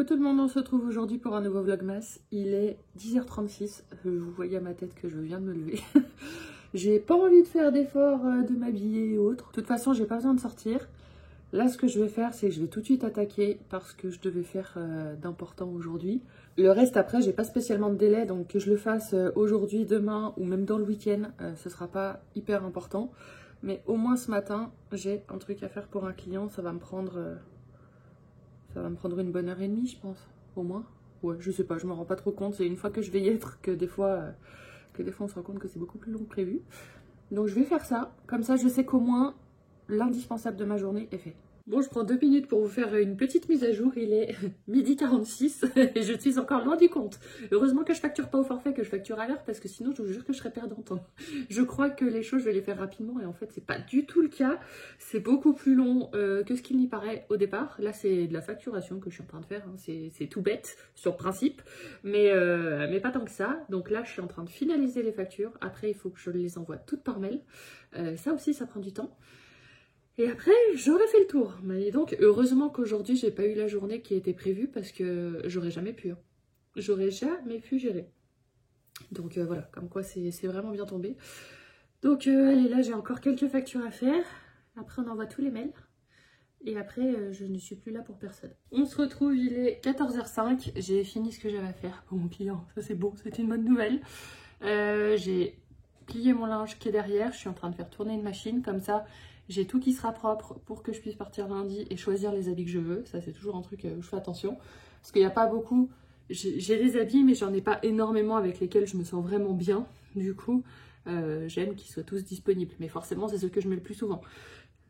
Coucou tout le monde, on se retrouve aujourd'hui pour un nouveau vlogmas. Il est 10h36, vous voyez à ma tête que je viens de me lever. J'ai pas envie de faire d'efforts, de m'habiller et autres. De toute façon, j'ai pas besoin de sortir. Là, ce que je vais faire, c'est que je vais tout de suite attaquer parce que je devais faire d'important aujourd'hui. Le reste, après, j'ai pas spécialement de délai, donc que je le fasse aujourd'hui, demain ou même dans le week-end, ce sera pas hyper important. Mais au moins ce matin, j'ai un truc à faire pour un client, ça va me prendre une bonne heure et demie, je pense, au moins. Ouais, je sais pas, je me rends pas trop compte. C'est une fois que je vais y être que des fois on se rend compte que c'est beaucoup plus long que prévu. Donc je vais faire ça. Comme ça, je sais qu'au moins l'indispensable de ma journée est fait. Bon, je prends 2 minutes pour vous faire une petite mise à jour. Il est 12h46 et je suis encore loin du compte. Heureusement que je facture pas au forfait, que je facture à l'heure, parce que sinon je vous jure que je serais perdante. Je crois que les choses, je vais les faire rapidement et en fait, c'est pas du tout le cas. C'est beaucoup plus long que ce qu'il n'y paraît au départ. Là, c'est de la facturation que je suis en train de faire. Hein. C'est tout bête sur principe, mais pas tant que ça. Donc là, je suis en train de finaliser les factures. Après, il faut que je les envoie toutes par mail. Ça aussi, ça prend du temps. Et après, j'aurais fait le tour. Mais donc, heureusement qu'aujourd'hui, j'ai pas eu la journée qui était prévue parce que j'aurais jamais pu. Hein. J'aurais jamais pu gérer. Donc voilà, comme quoi c'est vraiment bien tombé. Donc allez, là, j'ai encore quelques factures à faire. Après, on envoie tous les mails. Et après, je ne suis plus là pour personne. On se retrouve, il est 14h05. J'ai fini ce que j'avais à faire pour mon client. Ça, c'est bon, c'est une bonne nouvelle. J'ai plié mon linge qui est derrière. Je suis en train de faire tourner une machine. Comme ça, j'ai tout qui sera propre pour que je puisse partir lundi et choisir les habits que je veux. Ça, c'est toujours un truc où je fais attention. Parce qu'il n'y a pas beaucoup... J'ai des habits, mais j'en ai pas énormément avec lesquels je me sens vraiment bien. Du coup, j'aime qu'ils soient tous disponibles. Mais forcément, c'est ceux que je mets le plus souvent.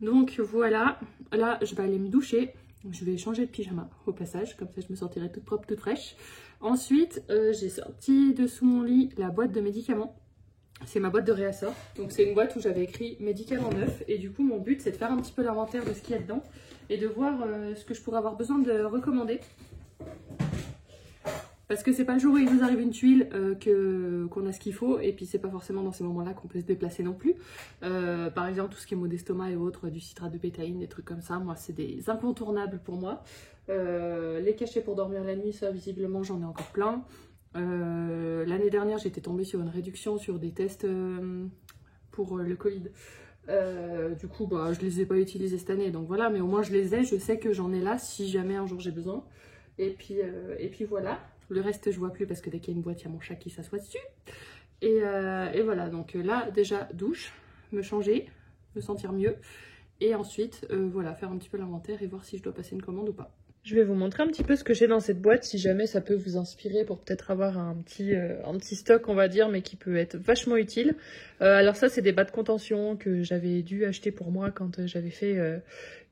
Donc voilà. Là, je vais aller me doucher. Je vais changer de pyjama au passage. Comme ça, je me sentirai toute propre, toute fraîche. Ensuite, j'ai sorti de sous mon lit la boîte de médicaments. C'est ma boîte de réassort. Donc c'est une boîte où j'avais écrit médicaments neufs. Et du coup, mon but, c'est de faire un petit peu l'inventaire de ce qu'il y a dedans. Et de voir ce que je pourrais avoir besoin de recommander. Parce que c'est pas le jour où il vous arrive une tuile qu'on a ce qu'il faut. Et puis c'est pas forcément dans ces moments-là qu'on peut se déplacer non plus. Par exemple, tout ce qui est maux d'estomac et autres, du citrate de pétaïne, des trucs comme ça. Moi, c'est des incontournables pour moi. Les cachets pour dormir la nuit, ça, visiblement, j'en ai encore plein. L'année dernière, j'étais tombée sur une réduction sur des tests pour le Covid. Du coup, bah, je les ai pas utilisés cette année, donc voilà, mais au moins je les ai, je sais que j'en ai là si jamais un jour j'ai besoin. Et puis voilà, le reste je vois plus parce que dès qu'il y a une boîte, il y a mon chat qui s'assoit dessus. Et voilà, donc là déjà douche, me changer, me sentir mieux. Et ensuite, voilà, faire un petit peu l'inventaire et voir si je dois passer une commande ou pas. Je vais vous montrer un petit peu ce que j'ai dans cette boîte, si jamais ça peut vous inspirer pour peut-être avoir un petit stock, on va dire, mais qui peut être vachement utile. Alors ça, c'est des bas de contention que j'avais dû acheter pour moi quand j'avais fait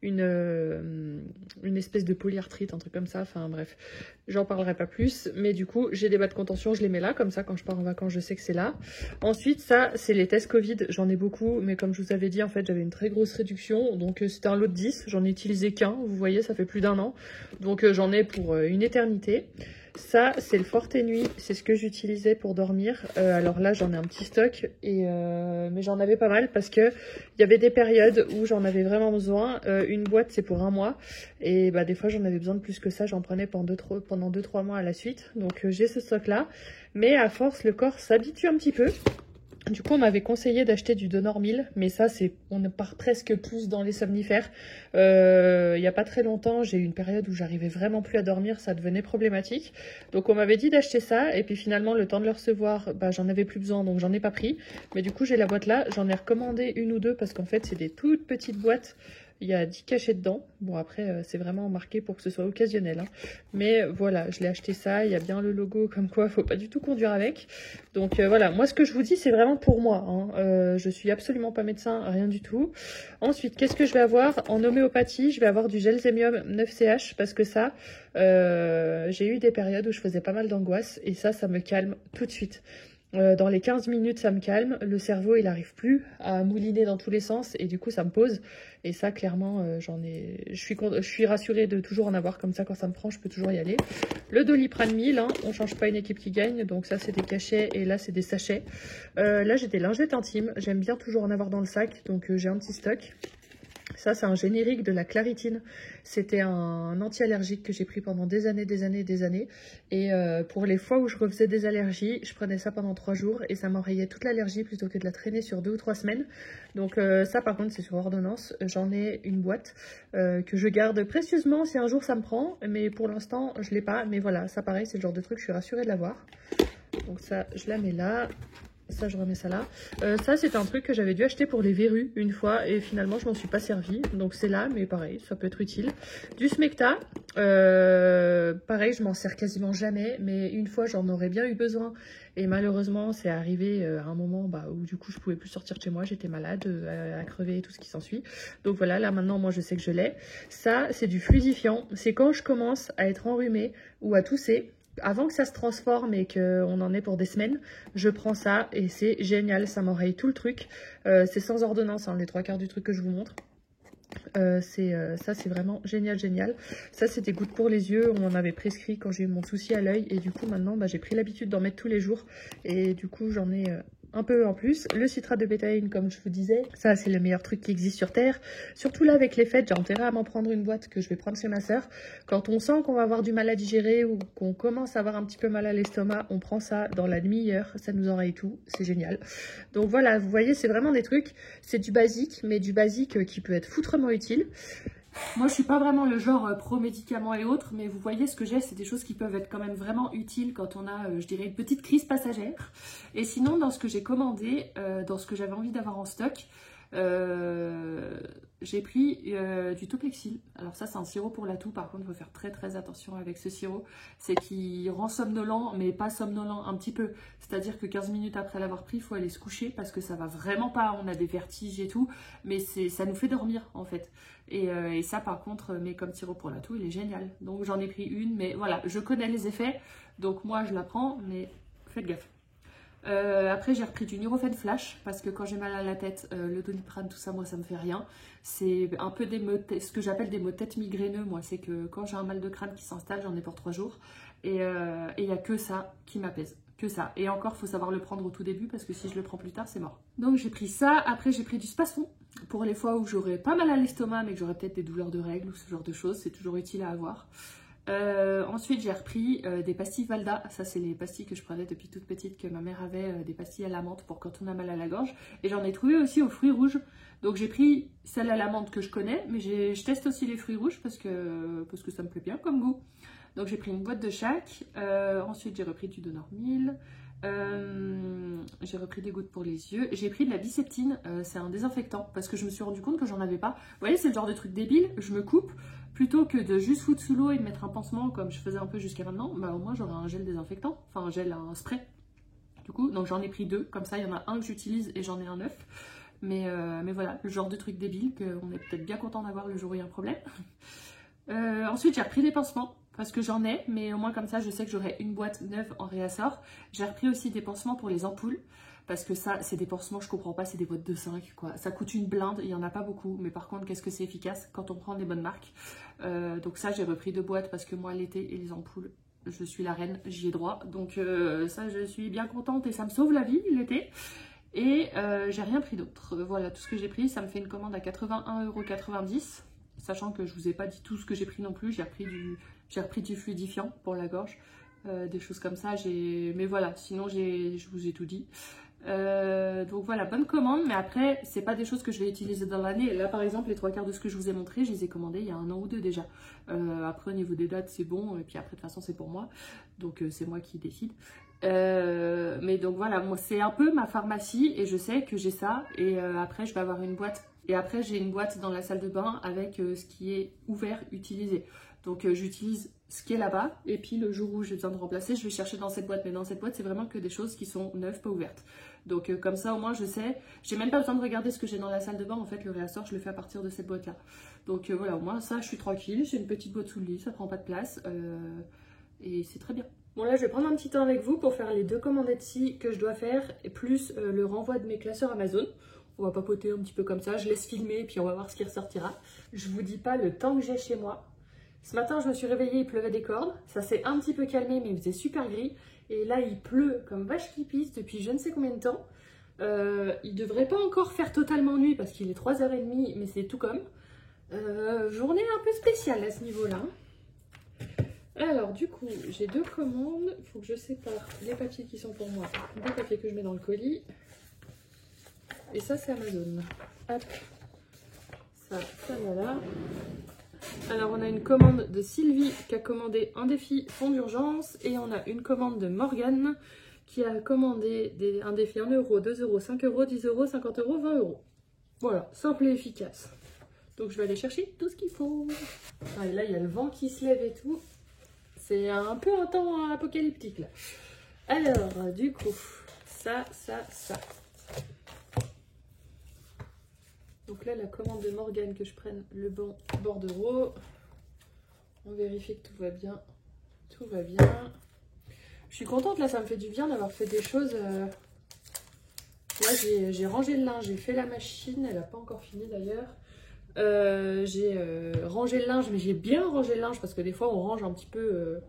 une espèce de polyarthrite, un truc comme ça. Enfin bref, j'en parlerai pas plus. Mais du coup, j'ai des bas de contention, je les mets là, comme ça, quand je pars en vacances, je sais que c'est là. Ensuite, ça, c'est les tests Covid. J'en ai beaucoup, mais comme je vous avais dit, en fait, j'avais une très grosse réduction. Donc c'était un lot de 10, j'en ai utilisé qu'un. Vous voyez, ça fait plus d'1 an. Donc j'en ai pour une éternité. Ça, c'est le Forte Nuit, c'est ce que j'utilisais pour dormir. Alors là, j'en ai un petit stock, mais j'en avais pas mal parce que il y avait des périodes où j'en avais vraiment besoin. Une boîte, c'est pour 1 mois. Et bah, des fois, j'en avais besoin de plus que ça. J'en prenais pendant 2-3 mois à la suite. Donc j'ai ce stock-là. Mais à force, le corps s'habitue un petit peu. Du coup, on m'avait conseillé d'acheter du Donor 1000, mais ça, on part presque plus dans les somnifères. Il n'y a pas très longtemps, j'ai eu une période où j'arrivais vraiment plus à dormir, ça devenait problématique. Donc, on m'avait dit d'acheter ça, et puis finalement, le temps de le recevoir, bah, j'en avais plus besoin, donc j'en ai pas pris. Mais du coup, j'ai la boîte là, j'en ai recommandé 1 ou 2, parce qu'en fait, c'est des toutes petites boîtes. Il y a 10 cachets dedans. Bon, après, c'est vraiment marqué pour que ce soit occasionnel. Hein. Mais voilà, je l'ai acheté ça. Il y a bien le logo comme quoi, faut pas du tout conduire avec. Donc voilà, moi, ce que je vous dis, c'est vraiment pour moi. Hein. Je suis absolument pas médecin, rien du tout. Ensuite, qu'est-ce que je vais avoir? En homéopathie, je vais avoir du Gelzemium 9CH parce que ça, j'ai eu des périodes où je faisais pas mal d'angoisse. Et ça me calme tout de suite. Dans les 15 minutes, ça me calme. Le cerveau, il n'arrive plus à mouliner dans tous les sens et du coup, ça me pose. Et ça, clairement, je suis rassurée de toujours en avoir comme ça. Quand ça me prend, je peux toujours y aller. Le Doliprane 1000, hein, on ne change pas une équipe qui gagne. Donc ça, c'est des cachets et là, c'est des sachets. Là, j'ai des lingettes intimes. J'aime bien toujours en avoir dans le sac. Donc j'ai un petit stock. Ça, c'est un générique de la Claritine. C'était un anti-allergique que j'ai pris pendant des années. Et pour les fois où je refaisais des allergies, je prenais ça pendant 3 jours et ça m'enrayait toute l'allergie plutôt que de la traîner sur 2 ou 3 semaines. Donc ça, par contre, c'est sur ordonnance. J'en ai une boîte que je garde précieusement si un jour ça me prend. Mais pour l'instant, je l'ai pas. Mais voilà, ça pareil, c'est le genre de truc, je suis rassurée de l'avoir. Donc ça, je la mets là. Ça, je remets ça là. Ça, c'est un truc que j'avais dû acheter pour les verrues une fois et finalement, je m'en suis pas servi. Donc, c'est là, mais pareil, ça peut être utile. Du Smecta. Pareil, je m'en sers quasiment jamais, mais une fois, j'en aurais bien eu besoin. Et malheureusement, c'est arrivé à un moment où du coup, je pouvais plus sortir de chez moi. J'étais malade, à crever et tout ce qui s'ensuit. Donc voilà, là maintenant, moi, je sais que je l'ai. Ça, c'est du fluidifiant. C'est quand je commence à être enrhumée ou à tousser. Avant que ça se transforme et qu'on en ait pour des semaines, je prends ça et c'est génial, ça m'enraye tout le truc. C'est sans ordonnance, hein, les 3/4 du truc que je vous montre. Ça, c'est vraiment génial. Ça, c'est des gouttes pour les yeux. On m'en avait prescrit quand j'ai eu mon souci à l'œil. Et du coup, maintenant, j'ai pris l'habitude d'en mettre tous les jours. Et du coup, j'en ai un peu en plus. Le citrate de bétaïne, comme je vous disais, ça, c'est le meilleur truc qui existe sur Terre. Surtout là, avec les fêtes, j'ai intérêt à m'en prendre une boîte que je vais prendre chez ma soeur. Quand on sent qu'on va avoir du mal à digérer ou qu'on commence à avoir un petit peu mal à l'estomac, on prend ça dans la demi-heure. Ça nous enraye tout. C'est génial. Donc voilà, vous voyez, c'est vraiment des trucs. C'est du basique, mais du basique qui peut être foutrement utile. Moi, je suis pas vraiment le genre pro-médicaments et autres, mais vous voyez, ce que j'ai, c'est des choses qui peuvent être quand même vraiment utiles quand on a, je dirais, une petite crise passagère. Et sinon, dans ce que j'ai commandé, dans ce que j'avais envie d'avoir en stock, j'ai pris du Toplexil. Alors ça, c'est un sirop pour la toux. Par contre, il faut faire très attention avec ce sirop. C'est qu'il rend somnolent, mais pas somnolent un petit peu. C'est-à-dire que 15 minutes après l'avoir pris, il faut aller se coucher parce que ça va vraiment pas. On a des vertiges et tout, mais ça nous fait dormir en fait. Et ça, par contre, mais comme sirop pour la toux, il est génial. Donc j'en ai pris une, mais voilà, je connais les effets. Donc moi, je la prends, mais faites gaffe. Après, j'ai repris du Nurofen Flash parce que quand j'ai mal à la tête, le Doliprane, tout ça, moi, ça me fait rien. C'est un peu ce que j'appelle des maux de tête migraineux. Moi, c'est que quand j'ai un mal de crâne qui s'installe, j'en ai pour 3 jours. Et il n'y a que ça qui m'apaise. Que ça. Et encore, il faut savoir le prendre au tout début parce que si je le prends plus tard, c'est mort. Donc, j'ai pris ça. Après, j'ai pris du Spasfon pour les fois où j'aurais pas mal à l'estomac, mais que j'aurais peut-être des douleurs de règles ou ce genre de choses. C'est toujours utile à avoir. Ensuite, j'ai repris des pastilles Valda. Ça, c'est les pastilles que je prenais depuis toute petite, que ma mère avait, des pastilles à la menthe pour quand on a mal à la gorge. Et j'en ai trouvé aussi aux fruits rouges. Donc, j'ai pris celle à la menthe que je connais, mais je teste aussi les fruits rouges parce que ça me plaît bien comme goût. Donc, j'ai pris une boîte de chaque. Ensuite, j'ai repris du Donor 1000. J'ai repris des gouttes pour les yeux. J'ai pris de la Biceptine, c'est un désinfectant parce que je me suis rendu compte que j'en avais pas. Vous voyez, c'est le genre de truc débile. Je me coupe plutôt que de juste foutre sous l'eau et de mettre un pansement comme je faisais un peu jusqu'à maintenant. Au moins j'aurai un gel désinfectant, enfin un gel, un spray. Du coup, donc j'en ai pris 2, comme ça il y en a un que j'utilise et j'en ai un neuf. Mais voilà, le genre de truc débile qu'on est peut-être bien content d'avoir le jour où il y a un problème. Ensuite, j'ai repris des pansements. Parce que j'en ai, mais au moins comme ça, je sais que j'aurai une boîte neuve en réassort. J'ai repris aussi des pansements pour les ampoules. Parce que ça, c'est des pansements, je comprends pas, c'est des boîtes de 5, quoi. Ça coûte une blinde, il y en a pas beaucoup. Mais par contre, qu'est-ce que c'est efficace quand on prend des bonnes marques. Donc ça, j'ai repris 2 boîtes parce que moi, l'été et les ampoules, je suis la reine, j'y ai droit. Donc ça, je suis bien contente et ça me sauve la vie, l'été. Et j'ai rien pris d'autre. Voilà, tout ce que j'ai pris, ça me fait une commande à 81,90 €. Sachant que je vous ai pas dit tout ce que j'ai pris non plus. J'ai repris du fluidifiant pour la gorge, des choses comme ça. Mais voilà, sinon je vous ai tout dit. Donc voilà, bonne commande. Mais après, c'est pas des choses que je vais utiliser dans l'année. Là, par exemple, les 3/4 de ce que je vous ai montré, je les ai commandés il y a 1 an ou 2 déjà. Après, au niveau des dates, c'est bon. Et puis après, de toute façon, c'est pour moi. Donc c'est moi qui décide. Mais donc voilà, moi c'est un peu ma pharmacie et je sais que j'ai ça. Et après, je vais avoir une boîte. Et après, j'ai une boîte dans la salle de bain avec ce qui est ouvert, utilisé. Donc j'utilise ce qui est là-bas. Et puis le jour où j'ai besoin de remplacer, je vais chercher dans cette boîte. Mais dans cette boîte, c'est vraiment que des choses qui sont neuves, pas ouvertes. Donc comme ça, au moins, je sais. J'ai même pas besoin de regarder ce que j'ai dans la salle de bain. En fait, le réassort, je le fais à partir de cette boîte-là. Donc voilà, au moins, ça, je suis tranquille. J'ai une petite boîte sous le lit, ça prend pas de place. Et c'est très bien. Bon là, je vais prendre un petit temps avec vous pour faire les 2 commandes Etsy que je dois faire. Et plus le renvoi de mes classeurs Amazon. On va papoter un petit peu comme ça, je laisse filmer et puis on va voir ce qui ressortira. Je vous dis pas le temps que j'ai chez moi. Ce matin, je me suis réveillée, il pleuvait des cordes. Ça s'est un petit peu calmé, mais il faisait super gris. Et là, il pleut comme vache qui pisse depuis je ne sais combien de temps. Il devrait pas encore faire totalement nuit parce qu'il est 3h30, mais c'est tout comme. Journée un peu spéciale à ce niveau-là. Alors du coup, j'ai 2 commandes. Il faut que je sépare les papiers qui sont pour moi des papiers que je mets dans le colis. Et ça, c'est Amazon. Hop. Ça va là. Alors on a une commande de Sylvie qui a commandé un défi fond d'urgence. Et on a une commande de Morgane qui a commandé un défi 1 €, 2 €, 5 €, 10 €, 50 €, 20 €. Voilà, simple et efficace. Donc je vais aller chercher tout ce qu'il faut. Ah, et là, il y a le vent qui se lève et tout. C'est un peu un temps apocalyptique là. Alors, du coup, ça. Donc là, la commande de Morgane, que je prenne le bon bordereau. On vérifie que tout va bien. Tout va bien. Je suis contente, là, ça me fait du bien d'avoir fait des choses. Là, j'ai rangé le linge, j'ai fait la machine. Elle n'a pas encore fini d'ailleurs. J'ai rangé le linge, mais j'ai bien rangé le linge parce que des fois on range un petit peu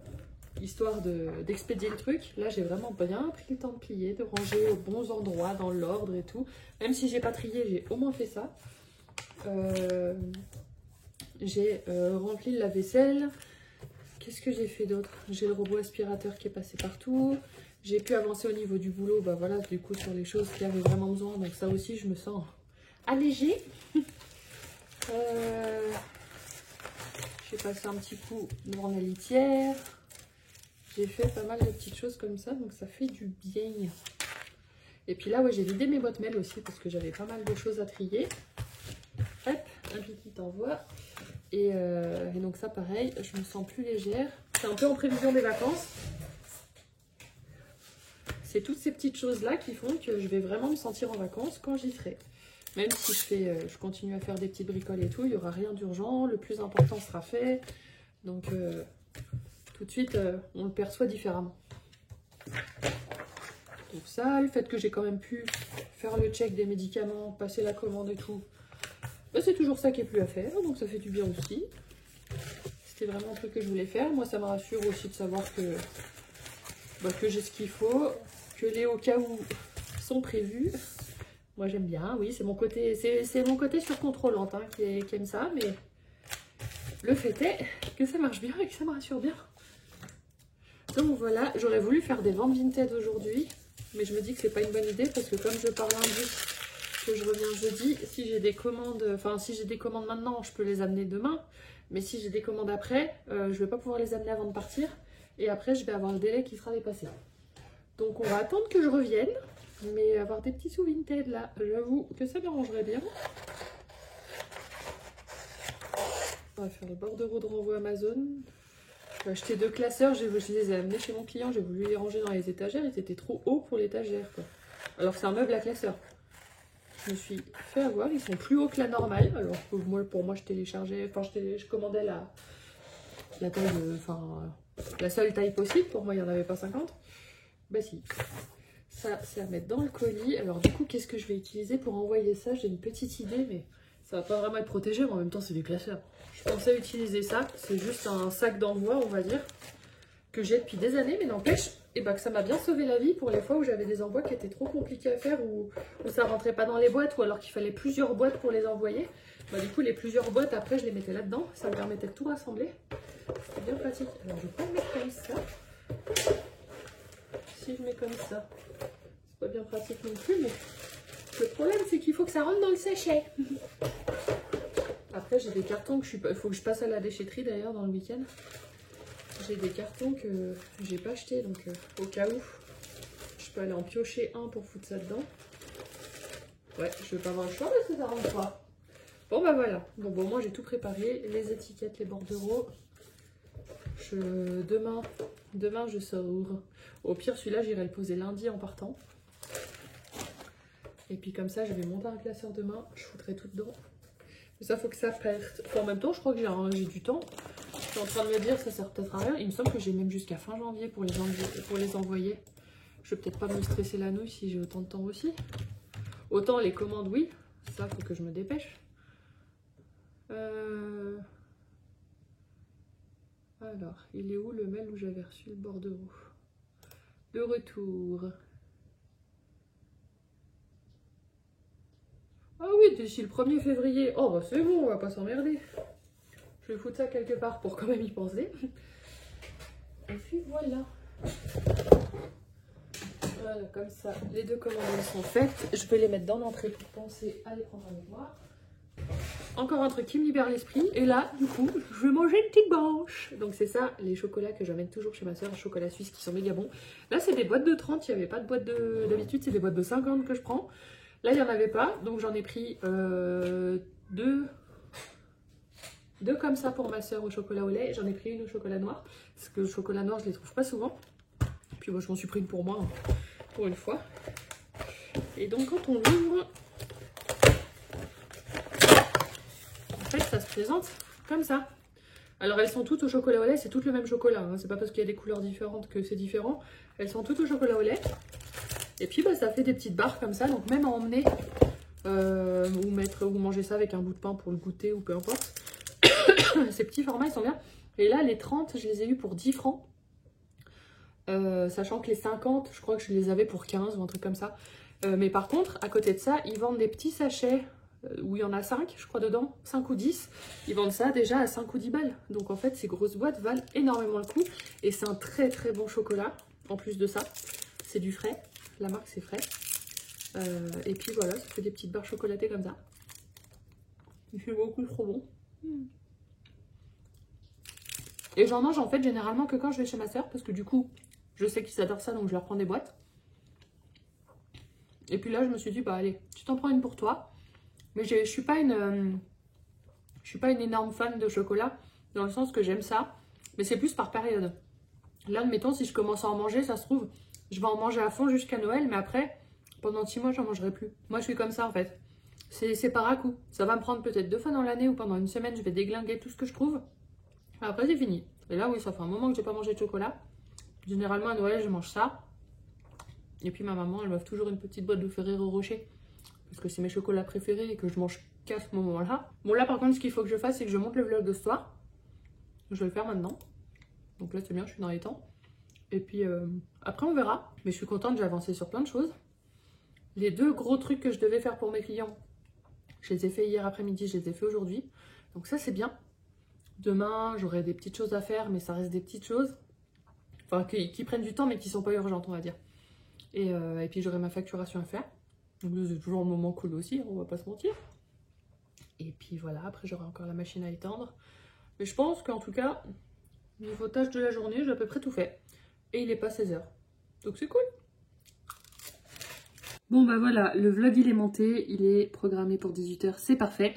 histoire d'expédier le truc. Là j'ai vraiment bien pris le temps de plier, de ranger aux bons endroits, dans l'ordre et tout. Même si j'ai pas trié, j'ai au moins fait ça. J'ai rempli le lave-vaisselle. Qu'est-ce que j'ai fait d'autre? J'ai le robot aspirateur qui est passé partout. J'ai pu avancer au niveau du boulot, bah voilà, du coup sur les choses qui avaient vraiment besoin. Donc ça aussi je me sens allégée. J'ai passé un petit coup devant la litière. J'ai fait pas mal de petites choses comme ça, donc ça fait du bien. Et puis là, ouais, j'ai vidé mes boîtes mail aussi parce que j'avais pas mal de choses à trier. Hop, un petit envoi. Et donc ça, pareil, je me sens plus légère. C'est un peu en prévision des vacances. C'est toutes ces petites choses-là qui font que je vais vraiment me sentir en vacances quand j'y serai. Même si je continue à faire des petites bricoles et tout, il n'y aura rien d'urgent. Le plus important sera fait. Donc, tout de suite, on le perçoit différemment. Donc ça, le fait que j'ai quand même pu faire le check des médicaments, passer la commande et tout, bah, c'est toujours ça qui est plus à faire. Donc ça fait du bien aussi. C'était vraiment un truc que je voulais faire. Moi, ça me rassure aussi de savoir que j'ai ce qu'il faut. Que les au cas où sont prévus. Moi j'aime bien, oui, c'est mon côté surcontrôlante hein, qui aime ça, mais le fait est que ça marche bien et que ça me rassure bien. Donc voilà, j'aurais voulu faire des ventes Vinted aujourd'hui, mais je me dis que c'est pas une bonne idée parce que comme je pars lundi, que je reviens jeudi, si j'ai des commandes maintenant, je peux les amener demain, mais si j'ai des commandes après, je vais pas pouvoir les amener avant de partir et après je vais avoir le délai qui sera dépassé. Donc on va attendre que je revienne. Mais avoir des petits sous Vinted là, j'avoue que ça m'arrangerait bien. On va faire le bordereau de renvoi Amazon. J'ai acheté 2 classeurs, je les ai amenés chez mon client, j'ai voulu les ranger dans les étagères, ils étaient trop hauts pour l'étagère. Alors c'est un meuble à classeur. Je me suis fait avoir, ils sont plus hauts que la normale. Alors pour moi je téléchargeais, je commandais la taille, la seule taille possible, pour moi il n'y en avait pas 50. Bah si. Ça, c'est à mettre dans le colis. Alors du coup, qu'est-ce que je vais utiliser pour envoyer ça? J'ai une petite idée, mais ça va pas vraiment être protégé. Mais en même temps, c'est des classeurs. Je pensais utiliser ça. C'est juste un sac d'envoi, on va dire, que j'ai depuis des années. Mais n'empêche, que ça m'a bien sauvé la vie pour les fois où j'avais des envois qui étaient trop compliqués à faire, où ça rentrait pas dans les boîtes, ou alors qu'il fallait plusieurs boîtes pour les envoyer. Bah, du coup, les plusieurs boîtes, après, je les mettais là-dedans. Ça me permettait de tout rassembler. C'était bien pratique. Alors, je vais pas le mettre comme ça. Si je mets comme ça, c'est pas bien pratique non plus, mais le problème c'est qu'il faut que ça rentre dans le sachet. Après j'ai des cartons que il faut que je passe à la déchetterie d'ailleurs dans le week-end. J'ai des cartons que j'ai pas achetés, donc au cas où je peux aller en piocher un pour foutre ça dedans. Ouais, je vais pas avoir le choix parce que ça rentre pas. Bon bah voilà, bon moi j'ai tout préparé, les étiquettes, les bordereaux. Demain je sors. Au pire celui-là j'irai le poser lundi en partant. Et puis comme ça je vais monter un classeur demain, je foutrai tout dedans. Mais ça faut que ça perde. Enfin, en même temps je crois que j'ai du temps. Je suis en train de me dire ça sert peut-être à rien. Il me semble que j'ai même jusqu'à fin janvier pour les envoyer. Je vais peut-être pas me stresser la nouille si j'ai autant de temps aussi. Autant les commandes oui, ça faut que je me dépêche. Alors, il est où le mail où j'avais reçu le bordereau? De retour. Ah oui, d'ici le 1er février. Oh bah c'est bon, on va pas s'emmerder. Je vais foutre ça quelque part pour quand même y penser. Et puis voilà. Voilà, comme ça, les 2 commandes sont faites. Je vais les mettre dans l'entrée pour penser à les prendre avec moi. Encore un truc qui me libère l'esprit. Et là, du coup, je vais manger une petite branche. Donc c'est ça, les chocolats que j'amène toujours chez ma soeur, chocolat suisse qui sont méga bons. Là, c'est des boîtes de 30, il n'y avait pas de boîte de... D'habitude, c'est des boîtes de 50 que je prends. Là, il n'y en avait pas, donc j'en ai pris deux comme ça pour ma soeur au chocolat au lait. J'en ai pris une au chocolat noir, parce que le chocolat noir, je les trouve pas souvent. Puis moi, je m'en suis pris une pour moi, hein, pour une fois. Et donc, quand on l'ouvre, en fait, ça se présente comme ça. Alors, elles sont toutes au chocolat au lait, c'est toutes le même chocolat. Hein. C'est pas parce qu'il y a des couleurs différentes que c'est différent. Elles sont toutes au chocolat au lait. Et puis, bah, ça fait des petites barres comme ça. Donc, même à emmener ou manger ça avec un bout de pain pour le goûter ou peu importe. Ces petits formats, ils sont bien. Et là, les 30, je les ai eu pour 10 francs. Sachant que les 50, je crois que je les avais pour 15 ou un truc comme ça. Mais par contre, à côté de ça, ils vendent des petits sachets où il y en a 5, je crois, dedans, 5 ou 10. Ils vendent ça déjà à 5 ou 10 balles. Donc en fait, ces grosses boîtes valent énormément le coup. Et c'est un très très bon chocolat. En plus de ça, c'est du frais. La marque, c'est frais. Et puis voilà, ça fait des petites barres chocolatées comme ça. Il fait beaucoup trop bon. Et j'en mange en fait généralement que quand je vais chez ma soeur. Parce que du coup, je sais qu'ils adorent ça, donc je leur prends des boîtes. Et puis là, je me suis dit, bah allez, tu t'en prends une pour toi. Mais je suis pas une énorme fan de chocolat, dans le sens que j'aime ça. Mais c'est plus par période. Là, admettons, si je commence à en manger, ça se trouve, je vais en manger à fond jusqu'à Noël. Mais après, pendant 6 mois, j'en mangerai plus. Moi, je suis comme ça en fait. C'est par à coup. Ça va me prendre peut-être 2 fois dans l'année ou pendant une semaine, je vais déglinguer tout ce que je trouve. Après, c'est fini. Et là, oui, ça fait un moment que j'ai pas mangé de chocolat. Généralement, à Noël, je mange ça. Et puis, ma maman, elle m'offre toujours une petite boîte de Ferrero Rocher. Parce que c'est mes chocolats préférés et que je mange qu'à ce moment-là. Bon, là, par contre, ce qu'il faut que je fasse, c'est que je monte le vlog de ce soir. Je vais le faire maintenant. Donc là, c'est bien, je suis dans les temps. Et puis, après, on verra. Mais je suis contente, j'ai avancé sur plein de choses. Les 2 gros trucs que je devais faire pour mes clients, je les ai fait hier après-midi, je les ai fait aujourd'hui. Donc ça, c'est bien. Demain, j'aurai des petites choses à faire, mais ça reste des petites choses. Enfin, qui prennent du temps, mais qui ne sont pas urgentes, on va dire. Et puis, j'aurai ma facturation à faire. Donc, c'est toujours un moment cool aussi, on va pas se mentir. Et puis, voilà, après, j'aurai encore la machine à étendre. Mais je pense qu'en tout cas, niveau tâches de la journée, j'ai à peu près tout fait. Et il est pas 16 h. Donc, c'est cool. Bon bah voilà, le vlog il est monté, il est programmé pour 18 h, c'est parfait.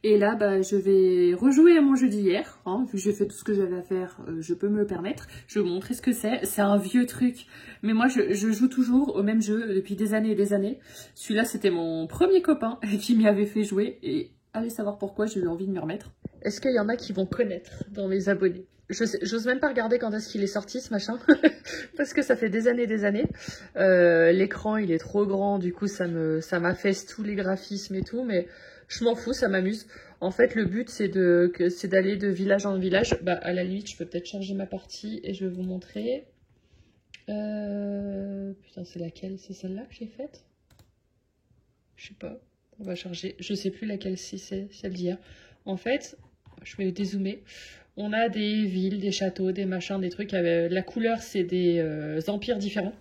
Et là bah je vais rejouer à mon jeu d'hier, hein, vu que j'ai fait tout ce que j'avais à faire, je peux me le permettre. Je vais vous montrer ce que c'est, c'est un vieux truc, mais moi je joue toujours au même jeu depuis des années et des années. Celui-là c'était mon premier copain qui m'y avait fait jouer et allez savoir pourquoi j'ai eu envie de m'y remettre. Est-ce qu'il y en a qui vont connaître dans mes abonnés? J'ose même pas regarder quand est-ce qu'il est sorti ce machin, parce que ça fait des années. L'écran il est trop grand, du coup ça m'affaisse tous les graphismes et tout, mais je m'en fous, ça m'amuse. En fait le but c'est d'aller de village en village. Bah à la limite je peux peut-être charger ma partie et je vais vous montrer. Putain c'est laquelle? C'est celle-là que j'ai faite? Je sais pas, on va charger, je sais plus laquelle c'est celle d'hier. En fait, je vais dézoomer. On a des villes, des châteaux, des machins, des trucs. La couleur, c'est des empires différents.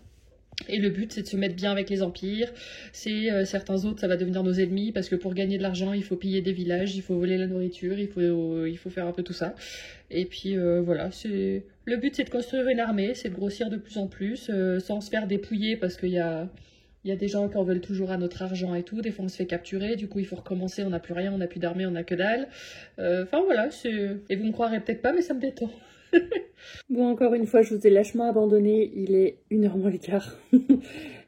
Et le but, c'est de se mettre bien avec les empires. Certains autres, ça va devenir nos ennemis. Parce que pour gagner de l'argent, il faut piller des villages, il faut voler la nourriture, il faut faire un peu tout ça. Et puis voilà, le but, c'est de construire une armée, c'est de grossir de plus en plus, sans se faire dépouiller parce qu'il y a des gens qui en veulent toujours à notre argent et tout. Des fois, on se fait capturer. Du coup, il faut recommencer. On n'a plus rien, on n'a plus d'armée, on n'a que dalle. Enfin, voilà. Et vous me croirez peut-être pas, mais ça me détend. Bon, encore une fois, je vous ai lâchement abandonné. Il est 1h moins le quart.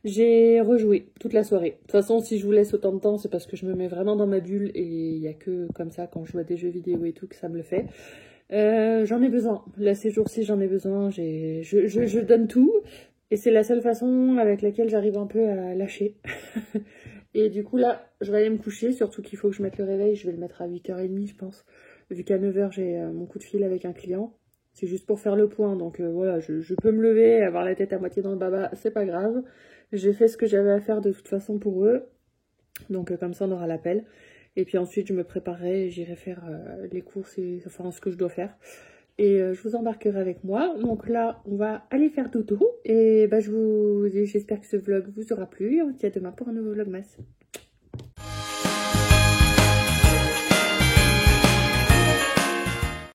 J'ai rejoué toute la soirée. De toute façon, si je vous laisse autant de temps, c'est parce que je me mets vraiment dans ma bulle. Et il n'y a que comme ça, quand je joue à des jeux vidéo et tout, que ça me le fait. J'en ai besoin. Là, ces jours-ci, j'en ai besoin. Je donne tout. Et c'est la seule façon avec laquelle j'arrive un peu à lâcher. Et du coup là, je vais aller me coucher, surtout qu'il faut que je mette le réveil, je vais le mettre à 8h30 je pense. Vu qu'à 9 h j'ai mon coup de fil avec un client. C'est juste pour faire le point, donc voilà, je peux me lever, avoir la tête à moitié dans le baba, c'est pas grave. J'ai fait ce que j'avais à faire de toute façon pour eux. Donc comme ça on aura l'appel. Et puis ensuite, je me préparerai, j'irai faire les courses et enfin ce que je dois faire. Et je vous embarquerai avec moi. Donc là, on va aller faire dodo. Et bah, j'espère que ce vlog vous aura plu. Et on se dit à demain pour un nouveau vlogmas.